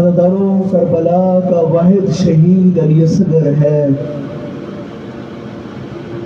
عزاداروں کربلا کا واحد شہید علی اصغر ہے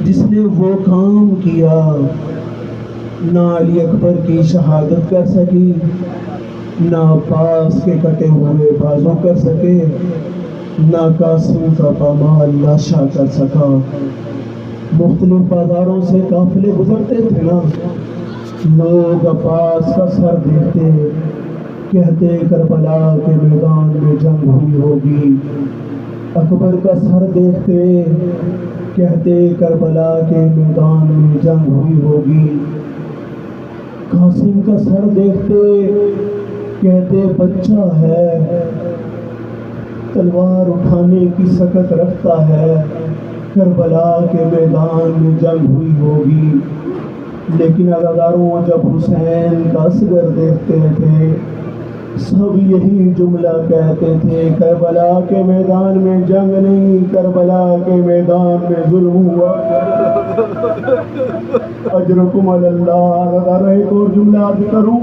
جس نے وہ کام کیا نہ علی اکبر کی شہادت کر سکی، نہ عباس کے کٹے ہوئے بازو کر سکے، نہ قاسم کا پامال لاشا کر سکا۔ مختلف بازاروں سے قافلے گزرتے تھے نا، لوگ عباس کا سر دیکھتے، کہتے کربلا کے میدان میں جنگ ہوئی ہوگی۔ اکبر کا سر دیکھتے، کہتے کربلا کے میدان میں جنگ ہوئی ہوگی۔ قاسم کا سر دیکھتے، کہتے بچہ ہے، تلوار اٹھانے کی سکت رکھتا ہے، کربلا کے میدان میں جنگ ہوئی ہوگی۔ لیکن عزاداروں جب حسین کا اصغر دیکھتے تھے، سب یہی جملہ کہتے تھے، کربلا کے میدان میں جنگ نہیں، کربلا کے میدان میں ظلم ہوا۔ اجرکم علی اللہ۔ عزاداروں ایک اور جملہ عرض کروں،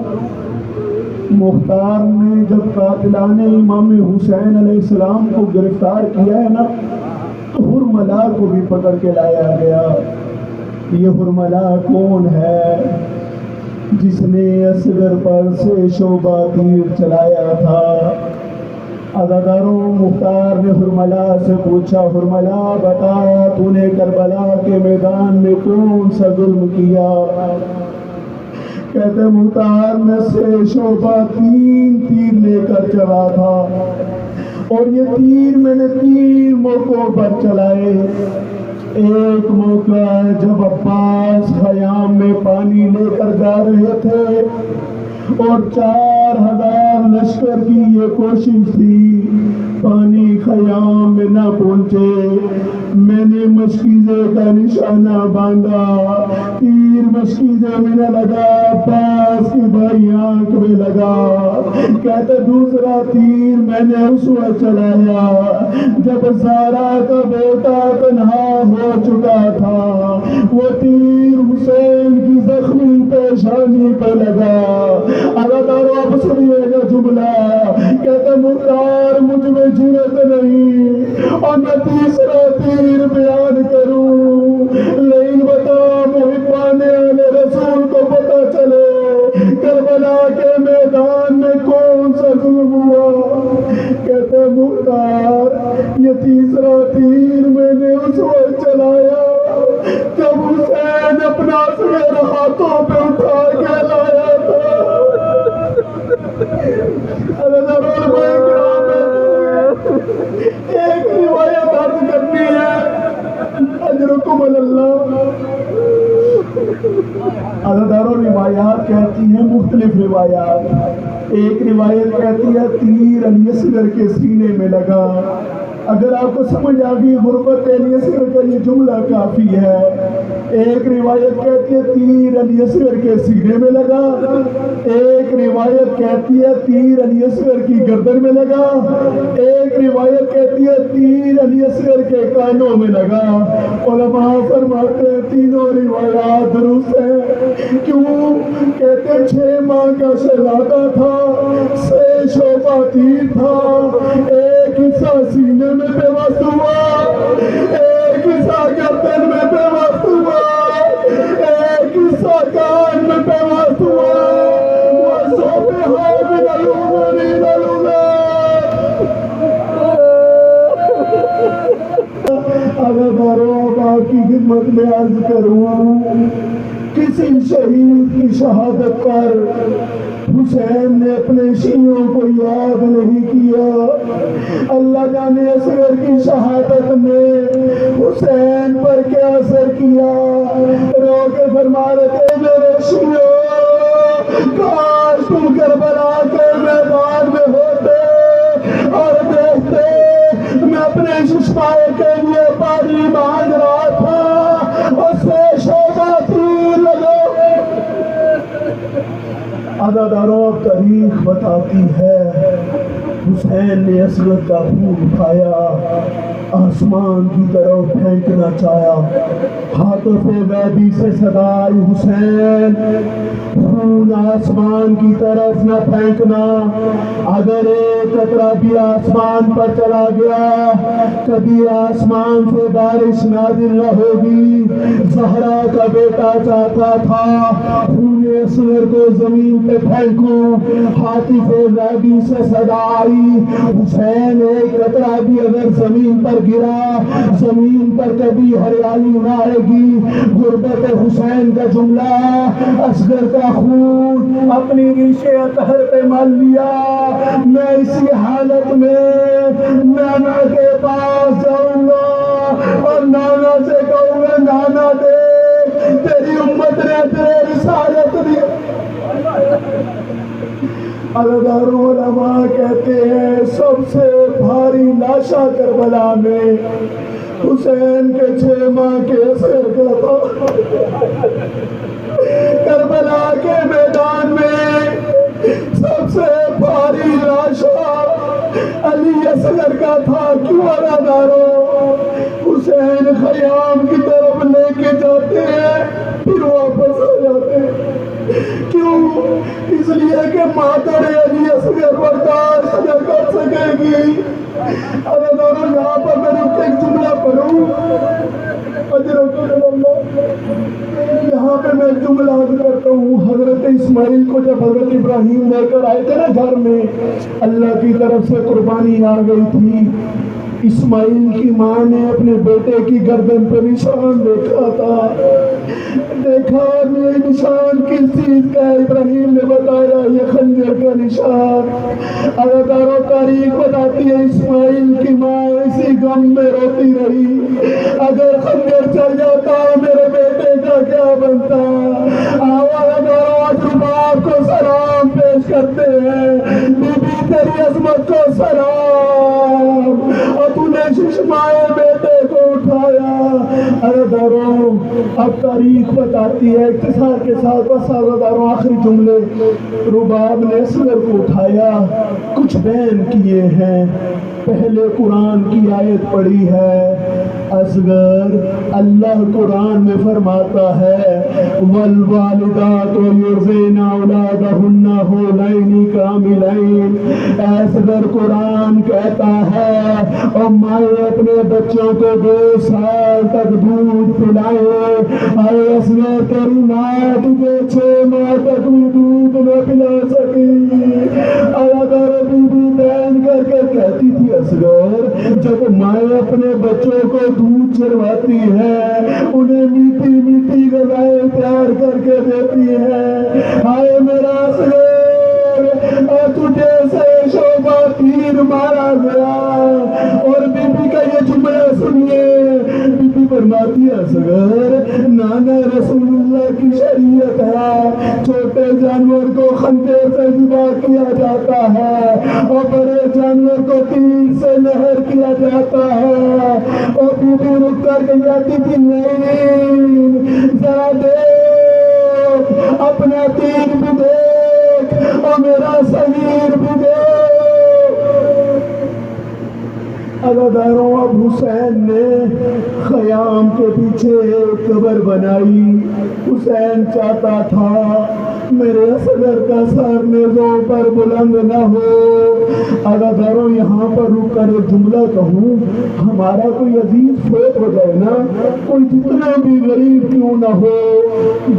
مختار نے جب قاتلان امام حسین علیہ السلام کو گرفتار کیا ہے نا، تو حرملا کو بھی پکڑ کے لایا گیا۔ یہ حرملا کون ہے؟ جس نے اصغر پر سے شعبہ تیر چلایا تھا۔ عزاداروں مختار نے حرملا سے پوچھا، حرملا بتا تو نے کربلا کے میدان میں کون سا ظلم کیا؟ کہتے مختار میں سے شعبہ 3 تیر لے کر چلا تھا، اور یہ تیر میں نے 3 موقعوں پر چلائے۔ ایک موقع جب عباس خیام میں پانی لے کر جا رہے تھے اور 4000 لشکر کی یہ کوشش تھی پانی خیام میں نہ پہنچے، میں نے مشکیزے کا نشانہ باندھا، تیر مشکیزے میں نہ لگا، عباس کی بھائی آنکھ میں لگا۔ کہتے دوسرا تیر میں نے اس وقت چلایا جب زارا کا بیٹا تنہا ہو چکا تھا، وہ تیر حسین کی زخمی پیشانی پہ لگا۔ عزاداروں آپ سنیے گا جملہ، کہتے مختار مجھ میں جرأت نہیں اور میں تیسرا تیر بیان کروں، لیکن بتا محبان اہل رسول کو پتہ چلے کربلا کے میدان میں کون سا ظلم ہوا۔ کہتے مختار یہ تیسرا تیر میں نے اس وقت چلایا جب حسین اپنا اصغر ہاتھوں پہ اٹھا کے لایا تھا۔ ایک روایت عرض کرنی ہے، اجرکم علی اللہ۔ عزاداروں روایات کہتی ہیں مختلف روایات۔ ایک روایت کہتی ہے تیر علی اصغر کے سینے میں لگا۔ اگر آپ کو سمجھ آ گئی غربت علی اصغر کا یہ جملہ کافی ہے۔ ایک روایت کہتی ہے تیر علی اصغر کے سینے میں لگا، ایک روایت کہتی ہے تیر علی اصغر کی گردن میں لگا، ایک روایت کہتی ہے تیر علی اصغر کے کانوں میں لگا۔ علماء فرماتے ہیں تینوں روایات درست ہیں۔ کیوں؟ کہتے 6 ماہ کا شہزادہ تھا، 6 شعبہ تیر تھا، ایک حصہ سینے میں پیوست ہوا، ایک حصہ گردن میں پیوست ہوا، ایک حصہ کان میں پیوست ہوا۔ عزاداروں آپ کی خدمت میں عرض کروں، کسی شہید کی شہادت پر حسین نے اپنے شیعوں کو یاد نہیں کیا۔ اللہ جانے اصغر کی شہادت نے حسین پر کیا اثر کیا۔ رو کے فرما رہے تھے میرے شیعوں، کاش تم کربلا کے میدان میں ہوتے اور دیکھتے میں اپنے ششپائے کے لیے پانی مانگ رہا تھا اور 6 شعبہ تیر لگا۔ عزاداروں تاریخ بتاتی ہے حسین نے اصغر کا خون اٹھایا، آسمان کی طرف پھینکنا چاہا۔ ہاتھوں سے ویدی سے صدا آئی حسین، خون آسمان کی طرف نہ پھینکنا، اگر ایک قطرہ بھی آسمان پر چلا گیا کبھی آسمان سے بارش نازل نہ ہوگی۔ زہرا کا بیٹا چاہتا تھا خون اصغر کو زمین پہ پھینکوں، حاطف رابی سے صدا آئی، حسین ایک قطرہ بھی اگر زمین پر گرا زمین پر کبھی ہریالی نہ آئے گی۔ غربت حسین کا جملہ، اصغر کا خون اپنی ریشے اطہر پہ مل لیا۔ میں اسی حالت میں نانا کے پاس جاؤں گا اور نانا سے کہوں گا نانا دیکھ تیری امت نے تیری رسالت دی۔ عزاداروں علماء کہتے ہیں سب سے بھاری لاشا کربلا میں حسین کے 6 ماہ کے اصغر کا تھا۔ کربلا کے میدان میں سب سے بھاری لاشا علی اصغر کا تھا۔ کیوں عزاداروں؟ حسین خیام کی طرف لے کے جاتے ہیں پھر واپس آ جاتے ہیں۔ کیوں؟ اس لیے کہ مادر علی اصغر برداشت نہ کر سکے گی۔ عزاداروں یہاں پر میں ایک جملہ پڑھوں، یہاں پہ میں ایک جملہ عرض کرتا ہوں۔ حضرت اسماعیل کو جب حضرت ابراہیم لے کر آئے تھے نا گھر میں، اللہ کی طرف سے قربانی آ گئی تھی۔ اسماعیل کی ماں نے اپنے بیٹے کی گردن پہ نشان دیکھا تھا، دیکھا یہ نشان کس چیز کا ہے؟ ابراہیم نے بتایا یہ خنجر کا نشان۔ عزاداروں تاریخ بتاتی ہے اسماعیل کی ماں اسی غم میں روتی رہی، اگر خنجر چل جاتا میرے بیٹے کا کیا بنتا؟ عزاداروں آج باپ کو سلام پیش کرتے ہیں، بی بی تیری عظمت کو سلام، اور تو نے ششمائے بیٹے کو اٹھایا۔ عزاداروں اب تاریخ بتاتی ہے اختصار کے ساتھ، بس عزاداروں آخری جملے، رباب نے اصغر کو اٹھایا، کچھ بیان کیے ہیں۔ پہلے قرآن کی آیت پڑھی ہے، اصغر اللہ قرآن میں فرماتا ہے والوالدات یرضعن اولادہن حولین کاملین۔ اصغر قرآن کہتا ہے اور مائیں اپنے بچوں کو 2 سال تک دودھ پلائے۔ اے اصغر تیری ماں تجھے 6 ماہ تک بھی دودھ نہ پلا سکی۔ اگر بی بی بین کر کے کہتی تھی اصغر جب مائیں اپنے بچوں کو دودھ چرواتی ہے انہیں میٹھی میٹھی غذائیں تیار کر کے دیتی ہے، ہائے میرا اصغر تجھے سے شعبہ تیر مارا گیا۔ اور بی بی کا یہ جملہ سنیے، بی بی فرماتی ہے اصغر نانا رسول اللہ کی شریعت ہے چھوٹے جانور کو خنجر سے ذبح کیا جاتا ہے اور بڑے جانور کو تیر سے نہر کیا جاتا ہے۔ اور بی بی رک کر کے جاتی تھی نہیں ذرا دیکھ اپنا تیر بھی دیکھ اور میرا صغیر بھی دیکھ۔ عزاداروں اب حسین نے خیام کے پیچھے ایک قبر بنائی۔ حسین چاہتا تھا میرے اصغر کا سر نیزوں پر بلند نہ ہو۔ عزاداروں یہاں پر رک کر ایک جملہ کہوں، ہمارا کوئی عزیز فوت ہو جائے نا، کوئی جتنا بھی غریب کیوں نہ ہو،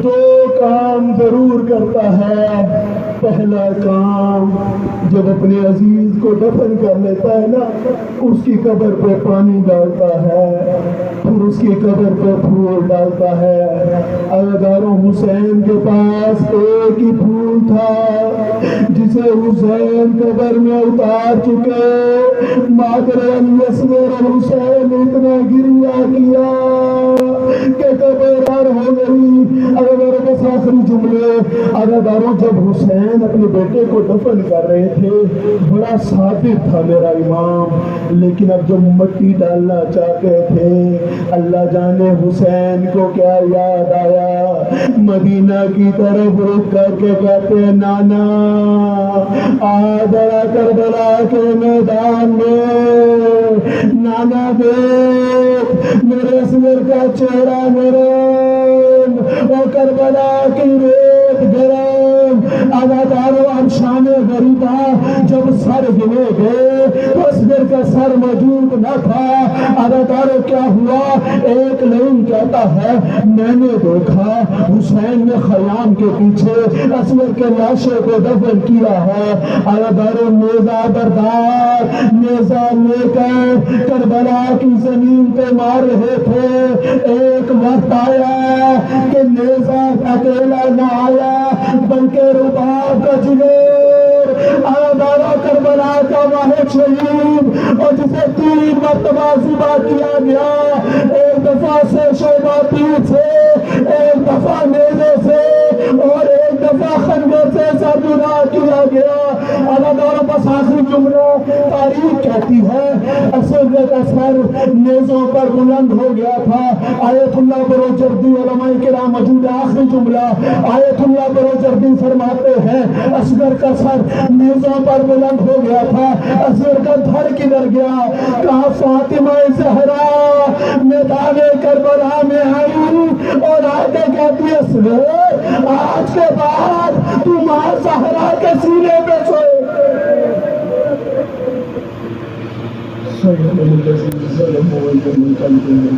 2 کام ضرور کرتا ہے۔ پہلا کام جب اپنے عزیز کو دفن کر لیتا ہے نا اس کی قبر پہ پانی ڈالتا ہے، پھر اس کی قبر پہ پھول ڈالتا ہے۔ عزاداروں حسین کے پاس ایک ہی پھول تھا جسے حسین قبر میں اتار چکے۔ مادر علی اصغر اور حسین اتنا گریہ کیا کہ قبر پر ہو گئی۔ عزاداروں کے آخری جملے، عزاداروں جب حسین اپنے بیٹے کو دفن کر رہے تھے بڑا صادق تھا میرا امام، لیکن اب جب مٹی ڈالنا چاہتے تھے اللہ جانے حسین کو کیا یاد آیا، مدینہ کی طرف رک کر کے کہتے ہیں نانا آدھا کربلا کے میدان میں نانا دیکھ میرے اصغر کا چہرہ نرم اور کربلا کی ریت گرم سر گنے گئے تو اصغر کا سر موجود نہ تھا۔ اداکاروں کیا ہوا؟ ایک لائن کہتا ہے میں نے دیکھا حسین نے خیام کے پیچھے اصغر کے لاشے کو دفن کیا ہے۔ اداکاروں نیزہ بردار نیزہ لے کر کربلا کی زمین پہ مار رہے تھے۔ ایک وقت آیا کہ نیزہ اکیلا نہ آیا بلکہ رباب کا جنور آدارہ کربلا کا واحد شہید اور جسے 3 مرتبہ ذبح کیا گیا، ایک دفعہ سے شعبہ تیر سے، ایک دفعہ نیزے سے اور ایک دفعہ خنجر سے سر جدا کیا گیا۔ آدارہ بس آخری جملہ تاریخ کہتی ہے اصغر کا سر نیزوں پر بلند ہو گیا تھا۔ آیت اللہ بروجردی علماء کرام موجود ہے۔ آخری جملہ آیت اللہ بروجردی فرماتے ہیں اصغر کا سر نیزوں پر بلند ہو گیا تھا۔ اصغر کا دھڑ کدھر گیا؟ کہا فاطمہ زہرا میدان کربلا میں آئی اور آگے کہتی ہے اصغر آج کے بعد تو ماں زہرا کے سینے پہ سوئے۔ صدق اللہ العظیم۔